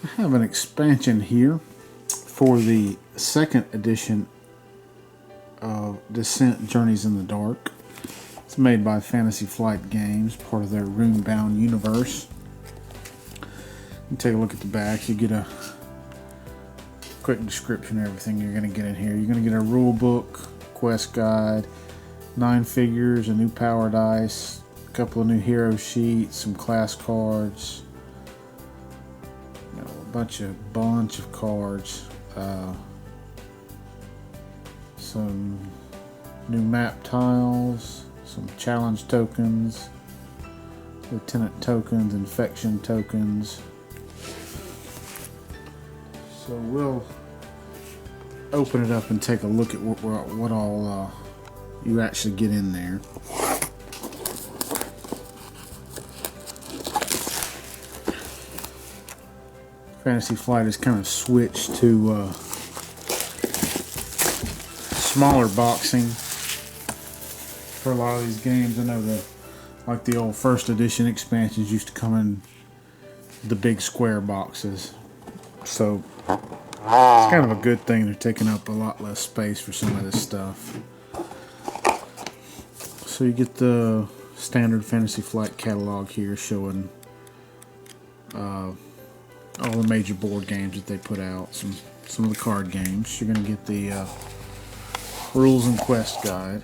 I have an expansion here for the second edition of Descent Journeys in the Dark. It's made by Fantasy Flight Games, part of their Runebound universe. You take a look at the back, you get a quick description of everything you're going to get in here. You're going to get a rule book, quest guide, 9 figures, a new power dice, a couple of new hero sheets, some class cards, bunch of cards, some new map tiles, some challenge tokens, lieutenant tokens, infection tokens. So we'll open it up and take a look at what all you actually get in there. Fantasy Flight has kind of switched to smaller boxing for a lot of these games. I know that, like the old first edition expansions used to come in the big square boxes. So it's kind of a good thing. They're taking up a lot less space for some of this stuff. So you get the standard Fantasy Flight catalog here showing all the major board games that they put out, some of the card games. You're going to get the rules and quest guide.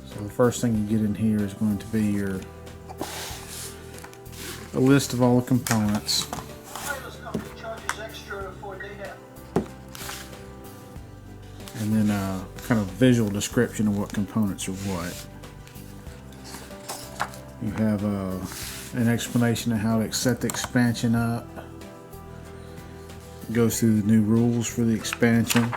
So the first thing you get in here is going to be a list of all the components. And then a kind of visual description of what components are what. You have an explanation of how to set the expansion up. It goes through the new rules for the expansion.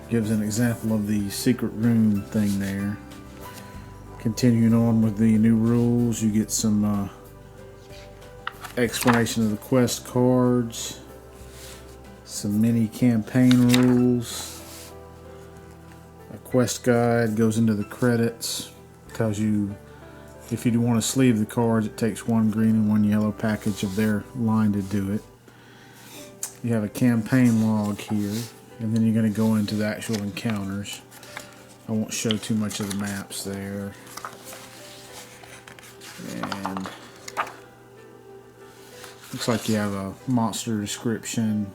Gives an example of the secret room thing there. Continuing on with the new rules, you get some explanation of the quest cards, some mini campaign rules, a quest guide, goes into the credits, tells you if you want to sleeve the cards, it takes 1 green and 1 yellow package of their line to do it. You have a campaign log here, and then you're going to go into the actual encounters. I won't show too much of the maps there. And looks like you have a monster description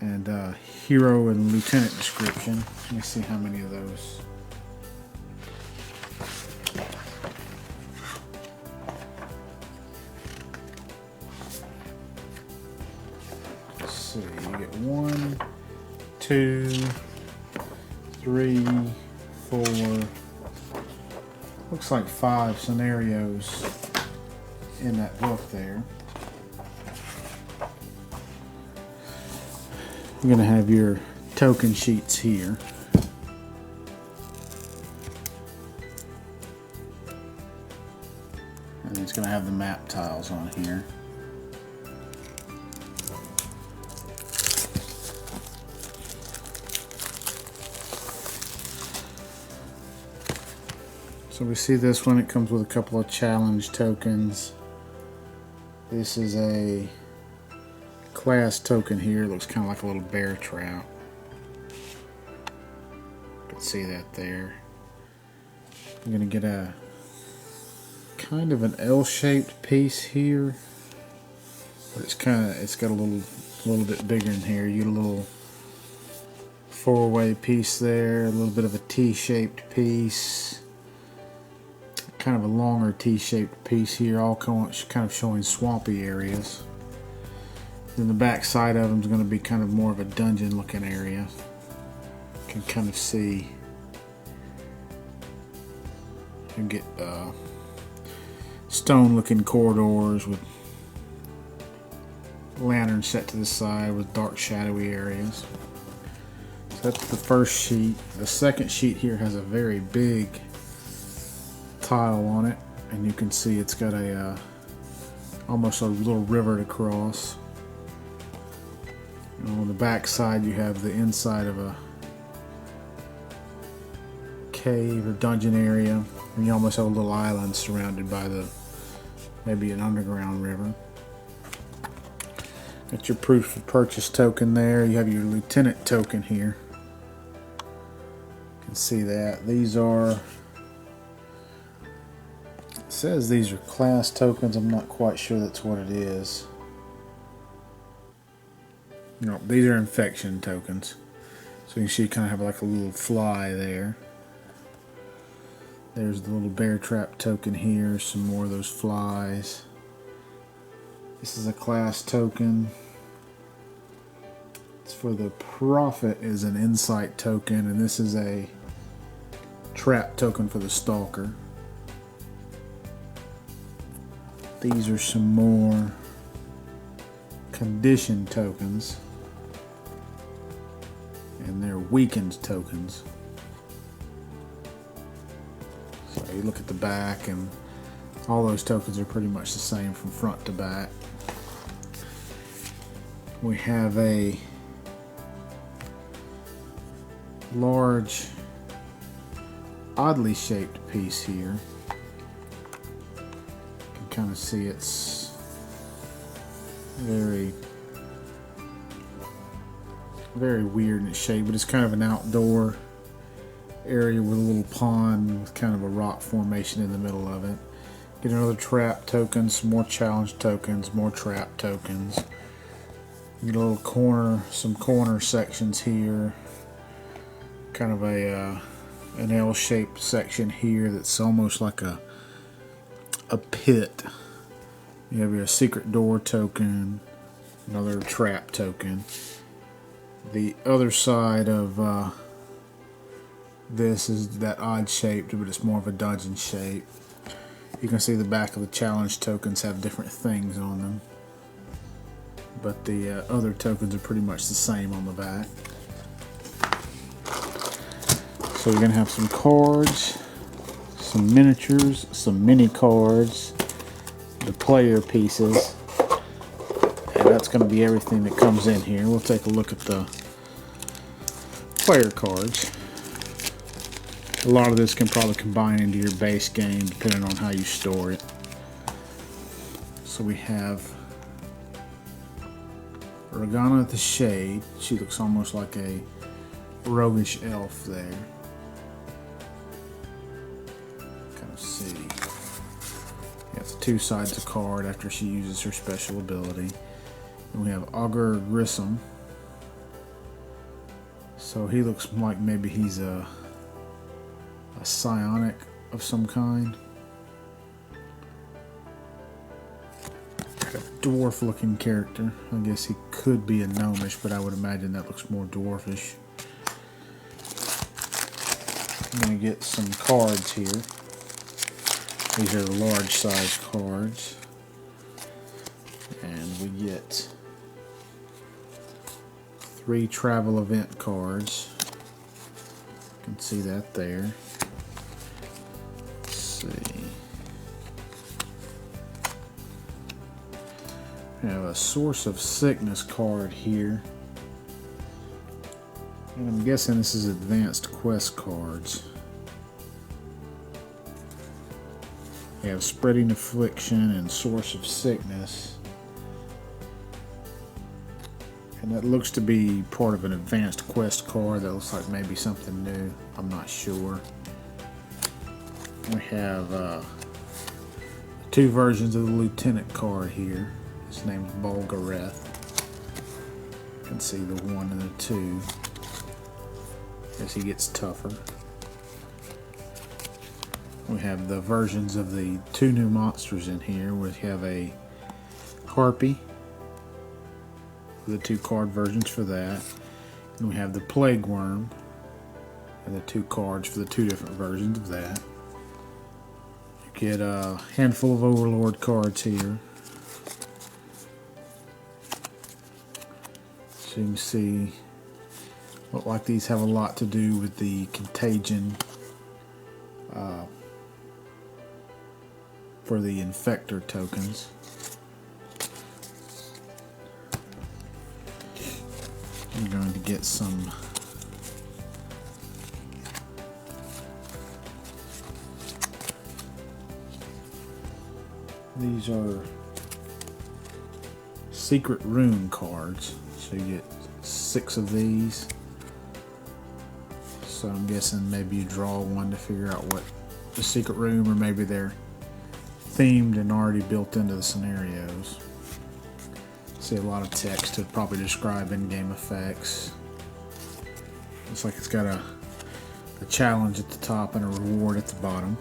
and a hero and lieutenant description. Let me see how many of those. Let's see, you get 1, 2, 3, 4. Looks like 5 scenarios in that book there. You're going to have your token sheets here. And it's going to have the map tiles on here. So we see this one, it comes with a couple of challenge tokens. This is a class token here. It looks kind of like a little bear trout. You can see that there. You're going to get a kind of an L-shaped piece here. But it's got a little bit bigger in here. You get a little 4-way piece there, a little bit of a T-shaped piece. Kind of a longer T-shaped piece here, all kind of showing swampy areas. Then the back side of them is going to be kind of more of a dungeon looking area. You can kind of see. You can get stone looking corridors with lanterns set to the side with dark shadowy areas. So that's the first sheet. The second sheet here has a very big tile on it, and you can see it's got a almost a little river to cross. And on the back side you have the inside of a cave or dungeon area. And you almost have a little island surrounded by maybe an underground river. Got your proof of purchase token there. You have your lieutenant token here. You can see that. These are, it says these are class tokens. I'm not quite sure that's what it is. No, these are infection tokens. So you can see you kind of have like a little fly there. There's the little bear trap token here. Some more of those flies. This is a class token. It's for the Prophet is an insight token, and this is a trap token for the Stalker. These are some more condition tokens, and they're weakened tokens. So you look at the back, and all those tokens are pretty much the same from front to back. We have a large, oddly shaped piece here. You can kind of see it's very weird in its shape, but it's kind of an outdoor area with a little pond with kind of a rock formation in the middle of it. Get another trap token, some more challenge tokens, more trap tokens. Get a little corner, some corner sections here. Kind of an L-shaped section here that's almost like a pit. You have your secret door token, another trap token. The other side of this is that odd shaped, but it's more of a dungeon shape. You can see the back of the challenge tokens have different things on them, but the other tokens are pretty much the same on the back. So you're going to have some cards, some miniatures, some mini cards, the player pieces, and that's going to be everything that comes in here. We'll take a look at the player cards. A lot of this can probably combine into your base game depending on how you store it. So we have Regana the Shade. She looks almost like a roguish elf there. Kind of see. You have the two sides of the card after she uses her special ability. And we have Augur Grissom. So he looks like maybe he's a psionic of some kind. A dwarf looking character. I guess he could be a gnomish, but I would imagine that looks more dwarfish. I'm going to get some cards here. These are the large size cards. And we get 3 travel event cards. You can see that there. See. We have a source of sickness card here. And I'm guessing this is advanced quest cards. We have spreading affliction and source of sickness. And that looks to be part of an advanced quest card. That looks like maybe something new. I'm not sure. We have 2 versions of the Lieutenant card here. His name's Bulgareth. You can see the 1 and the 2 as he gets tougher. We have the versions of the 2 new monsters in here. We have a Harpy, the 2 card versions for that. And we have the Plague Worm and the 2 cards for the 2 different versions of that. Get a handful of Overlord cards here. So you can see, look like these have a lot to do with the contagion for the infector tokens. I'm going to get some These are secret rune cards, so you get 6 of these. So I'm guessing maybe you draw one to figure out what the secret room, or maybe they're themed and already built into the scenarios. See a lot of text to probably describe in-game effects. Looks like it's got a challenge at the top and a reward at the bottom.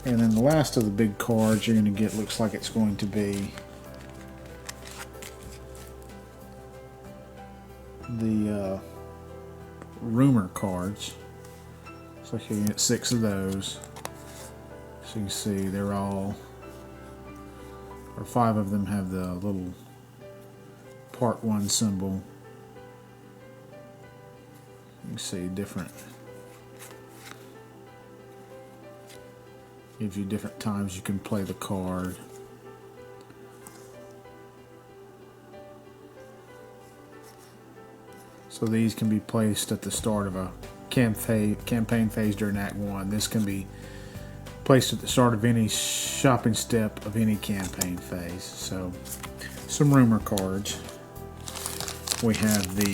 And then the last of the big cards you're going to get looks like it's going to be the rumor cards. So you can get 6 of those. So you can see they're all, or 5 of them have the little part 1 symbol. You can see different, gives you different times you can play the card. So these can be placed at the start of a campaign phase during Act 1. This can be placed at the start of any shopping step of any campaign phase. So some rumor cards. We have the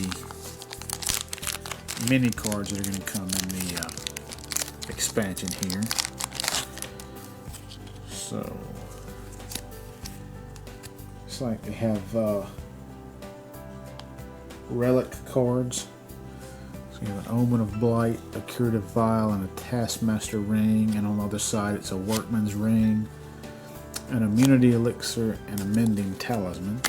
mini cards that are going to come in the expansion here. So it's like they have relic cards. So you have an Omen of Blight, a Curative Vial, and a Taskmaster Ring, and on the other side it's a Workman's Ring, an Immunity Elixir, and a Mending Talisman.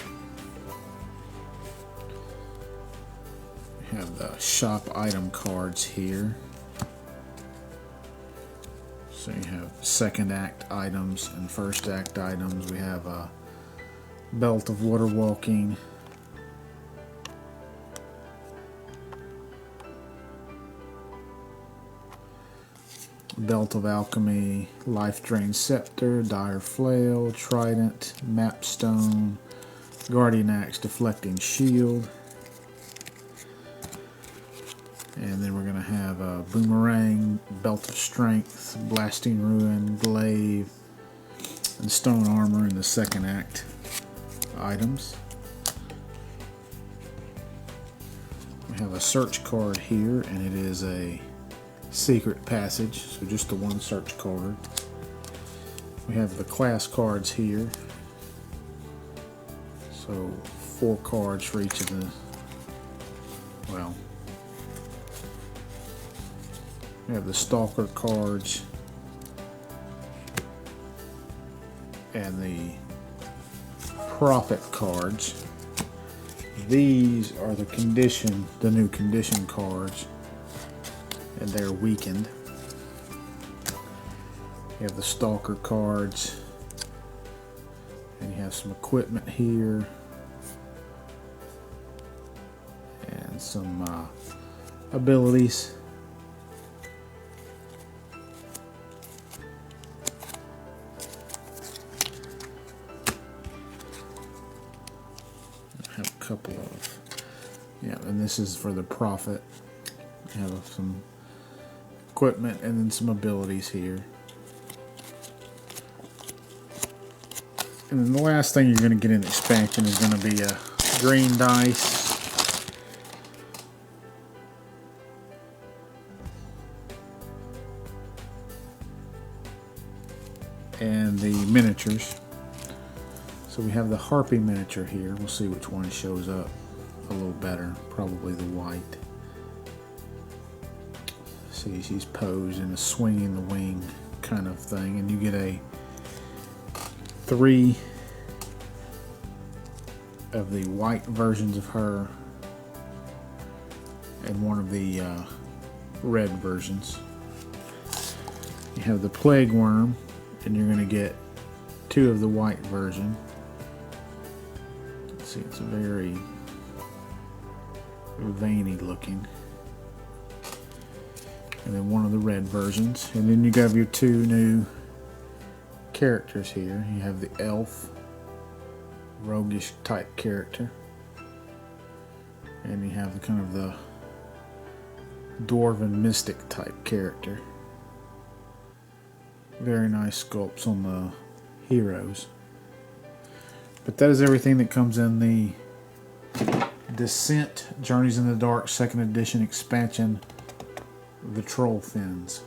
We have the shop item cards here. So you have second act items and first act items. We have a Belt of Water Walking, Belt of Alchemy, Life Drain Scepter, Dire Flail, Trident, Mapstone, Guardian Axe, Deflecting Shield. And then we're going to have a Boomerang, Belt of Strength, Blasting Ruin, Glaive, and Stone Armor in the second act items. We have a search card here, and it is a secret passage, so just the one search card. We have the class cards here, so 4 cards for each of the, well, we have the Stalker cards and the Prophet cards. These are the new condition cards, and they're weakened. You have the Stalker cards, and you have some equipment here, and some abilities. I have a couple of, yeah, and this is for the Prophet. I have some equipment and then some abilities here. And then the last thing you're going to get in the expansion is going to be a green dice, and the miniatures. So we have the Harpy miniature here. We'll see which one shows up a little better. Probably the white. See, she's posed in a swinging the wing kind of thing, and you get 3 of the white versions of her and 1 of the red versions. You have the Plague Worm, and you're going to get 2 of the white version. Let's see, it's very veiny looking. And then 1 of the red versions. And then you have your 2 new characters here. You have the Elf, roguish type character. And you have the kind of the Dwarven Mystic type character. Very nice sculpts on the heroes. But that is everything that comes in the Descent Journeys in the Dark 2nd Edition expansion, the Trollfens.